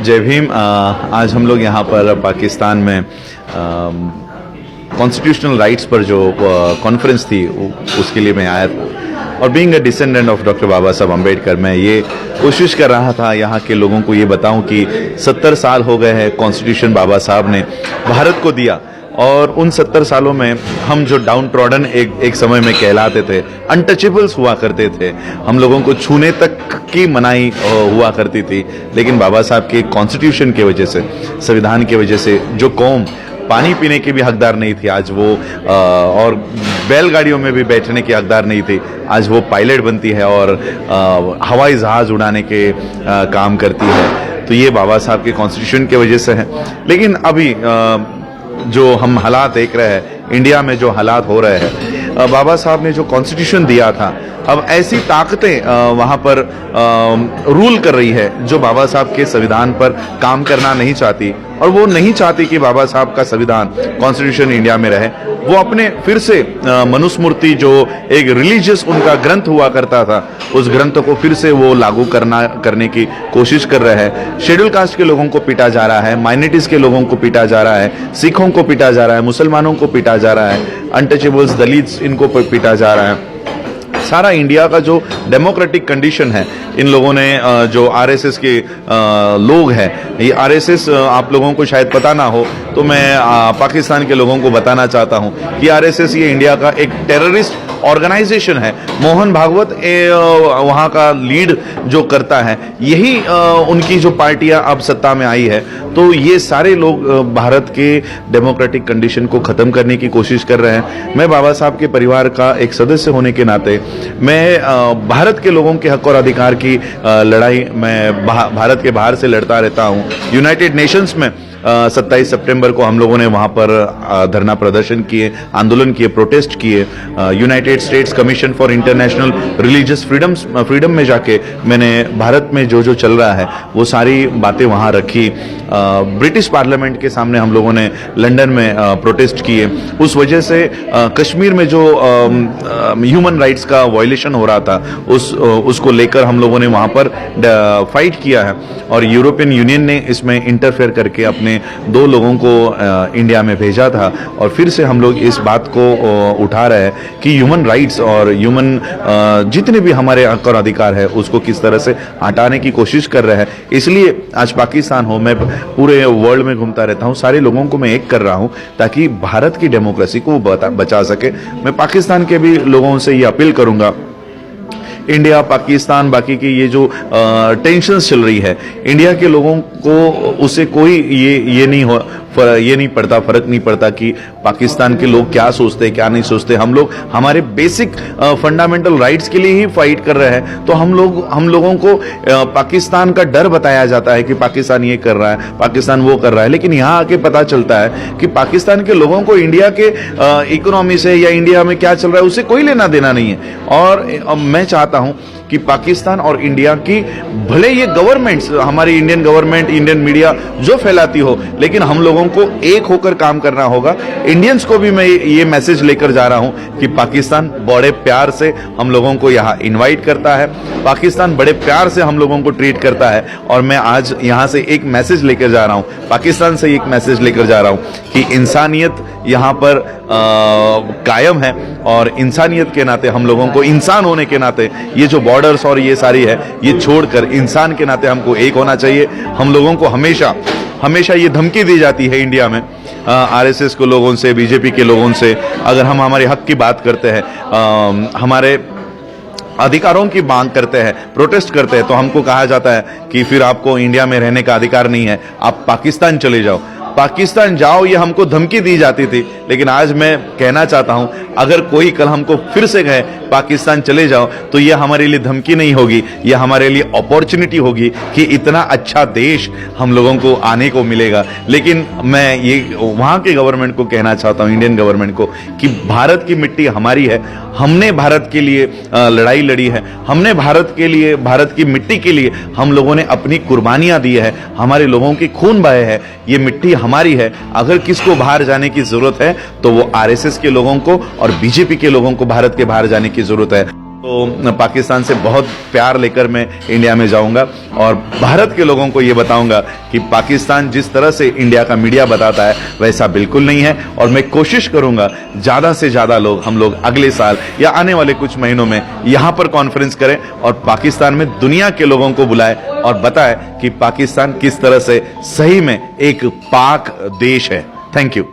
जय भीम। आज हम लोग यहाँ पर पाकिस्तान में कॉन्स्टिट्यूशनल राइट्स पर जो कॉन्फ्रेंस थी उसके लिए मैं आया था और being a descendant of doctor Baba Saheb Ambedkar मैं ये कोशिश कर रहा था यहाँ के लोगों को ये बताऊं कि 70 साल हो गए हैं कॉन्स्टिट्यूशन बाबा साहब ने भारत को दिया और उन 70 सालों में हम जो डाउन ट्रॉडन एक समय में कहलाते थे, अनटचेबल्स हुआ करते थे, हम लोगों को छूने तक की मनाही हुआ करती थी, लेकिन बाबा साहब के कॉन्स्टिट्यूशन की वजह से, संविधान की वजह से जो कौम पानी पीने के भी हकदार नहीं थी आज वो और बैलगाड़ियों में भी बैठने की हकदार नहीं थी, आज वो पायलट बनती है और हवाई जहाज उड़ाने के काम करती है। तो ये बाबा साहब के कॉन्स्टिट्यूशन की वजह से है। लेकिन अभी जो हम हालात देख रहे हैं, इंडिया में जो हालात हो रहे हैं, बाबा साहब ने जो कॉन्स्टिट्यूशन दिया था, अब ऐसी ताकतें वहां पर रूल कर रही है जो बाबा साहब के संविधान पर काम करना नहीं चाहती और वो नहीं चाहती कि बाबा साहब का संविधान कॉन्स्टिट्यूशन इंडिया में रहे। वो अपने फिर से मनुस्मृति जो एक रिलीजियस उनका ग्रंथ हुआ करता था, उस ग्रंथ को फिर से वो लागू करने की कोशिश कर रहे हैं। शेड्यूल कास्ट के लोगों को पीटा जा रहा है, माइनॉरिटीज के लोगों को पीटा जा रहा है, सिखों को पीटा जा रहा है, मुसलमानों को पीटा जा रहा है, अनटचेबल्स दलित्स इनको पीटा जा रहा है। सारा इंडिया का जो डेमोक्रेटिक कंडीशन है, इन लोगों ने जो आरएसएस के लोग हैं, ये आरएसएस आप लोगों को शायद पता ना हो तो मैं पाकिस्तान के लोगों को बताना चाहता हूं कि आरएसएस ये इंडिया का एक टेररिस्ट ऑर्गेनाइजेशन है। मोहन भागवत वहां का लीड जो करता है, यही उनकी जो पार्टियां अब सत्ता में आई है, तो ये सारे लोग भारत के डेमोक्रेटिक कंडीशन को खत्म करने की कोशिश कर रहे हैं। मैं बाबा साहब के परिवार का एक सदस्य होने के नाते मैं भारत के लोगों के हक और अधिकार की लड़ाई मैं भारत के बाहर से लड़ता रहता हूं। यूनाइटेड नेशंस में 27 सितंबर को हम लोगों ने वहां पर धरना प्रदर्शन किए, आंदोलन किए, प्रोटेस्ट किए। United states commission for international religious freedom में जाके मैंने भारत में जो जो चल रहा है वो सारी बातें वहां रखी। ब्रिटिश पार्लियामेंट के सामने हम लोगों ने लंदन में प्रोटेस्ट किए। उस वजह से कश्मीर में जो ह्यूमन राइट्स का वायलेशन हो रहा था उसको लेकर हम लोगों ने वहां पर फाइट किया है और यूरोपियन यूनियन ने इसमें इंटरफेयर करके अपने 2 लोगों को इंडिया में भेजा था और फिर से हम लोग इस बात को उठा रहे हैं कि ह्यूमन राइट्स और ह्यूमन जितने भी हमारे हक और अधिकार है उसको किस तरह से हटाने की कोशिश कर रहे हैं। इसलिए आज पाकिस्तान हो, मैं पूरे वर्ल्ड में घूमता रहता हूं, सारे लोगों को मैं एक कर रहा हूं ताकि भारत की डेमोक्रेसी को बचा सके। मैं पाकिस्तान के भी लोगों से ये अपील करूंगा, इंडिया पाकिस्तान बाकी की ये जो टेंशन्स चल रही है, इंडिया के लोगों को उससे कोई ये नहीं पड़ता, फर्क नहीं पड़ता कि पाकिस्तान के लोग क्या सोचते हैं क्या नहीं सोचते। हम लोग हमारे बेसिक फंडामेंटल राइट्स के लिए ही फाइट कर रहे हैं। तो हम लोगों को पाकिस्तान का डर बताया जाता है कि पाकिस्तान ये कर रहा है, पाकिस्तान वो कर रहा है, लेकिन यहाँ आके पता चलता है कि पाकिस्तान के लोगों को इंडिया के इकोनॉमी से या इंडिया में क्या चल रहा है उससे कोई लेना देना नहीं है। और मैं चाहता हूं कि पाकिस्तान और इंडिया की भले ये गवर्नमेंट्स, हमारी इंडियन गवर्नमेंट, इंडियन मीडिया जो फैलाती हो, लेकिन हम लोगों को एक होकर काम करना होगा। इंडियंस को भी मैं ये मैसेज लेकर जा रहा हूं कि पाकिस्तान बड़े प्यार से हम लोगों को यहाँ इनवाइट करता है, पाकिस्तान बड़े प्यार से हम लोगों को ट्रीट करता है। और मैं आज यहाँ से एक मैसेज लेकर जा रहा हूँ, पाकिस्तान से एक मैसेज लेकर जा रहा हूँ कि इंसानियत यहाँ पर कायम है और इंसानियत के नाते हम लोगों को, इंसान होने के नाते, ये जो बॉर्डर्स और ये सारी है ये छोड़कर इंसान के नाते हमको एक होना चाहिए। हम लोगों को हमेशा ये धमकी दी जाती है इंडिया में आरएसएस के लोगों से, बीजेपी के लोगों से, अगर हम हमारे हक की बात करते हैं, हमारे अधिकारों की मांग करते हैं, प्रोटेस्ट करते हैं, तो हमको कहा जाता है कि फिर आपको इंडिया में रहने का अधिकार नहीं है, आप पाकिस्तान चले जाओ। पाकिस्तान जाओ ये हमको धमकी दी जाती थी, लेकिन आज मैं कहना चाहता हूं, अगर कोई कल हमको फिर से कहे पाकिस्तान चले जाओ तो ये हमारे लिए धमकी नहीं होगी, ये हमारे लिए अपॉर्चुनिटी होगी कि इतना अच्छा देश हम लोगों को आने को मिलेगा। लेकिन मैं ये वहां के गवर्नमेंट को कहना चाहता हूं, इंडियन गवर्नमेंट को, कि भारत की मिट्टी हमारी है, हमने भारत के लिए लड़ाई लड़ी है, हमने भारत के लिए, भारत की मिट्टी के लिए हम लोगों ने अपनी कुर्बानियां दी है, हमारे लोगों की खून बहे है, ये मिट्टी हमारी है। अगर किसको बाहर जाने की जरूरत है तो वो आरएसएस के लोगों को और बीजेपी के लोगों को भारत के बाहर जाने की जरूरत है। तो पाकिस्तान से बहुत प्यार लेकर मैं इंडिया में जाऊंगा और भारत के लोगों को ये बताऊंगा कि पाकिस्तान जिस तरह से इंडिया का मीडिया बताता है वैसा बिल्कुल नहीं है। और मैं कोशिश करूंगा ज्यादा से ज्यादा हम लोग अगले साल या आने वाले कुछ महीनों में यहां पर कॉन्फ्रेंस करें और पाकिस्तान में दुनिया के लोगों को बुलाएं और बताएं कि पाकिस्तान किस तरह से सही में एक पाक देश है। Thank you.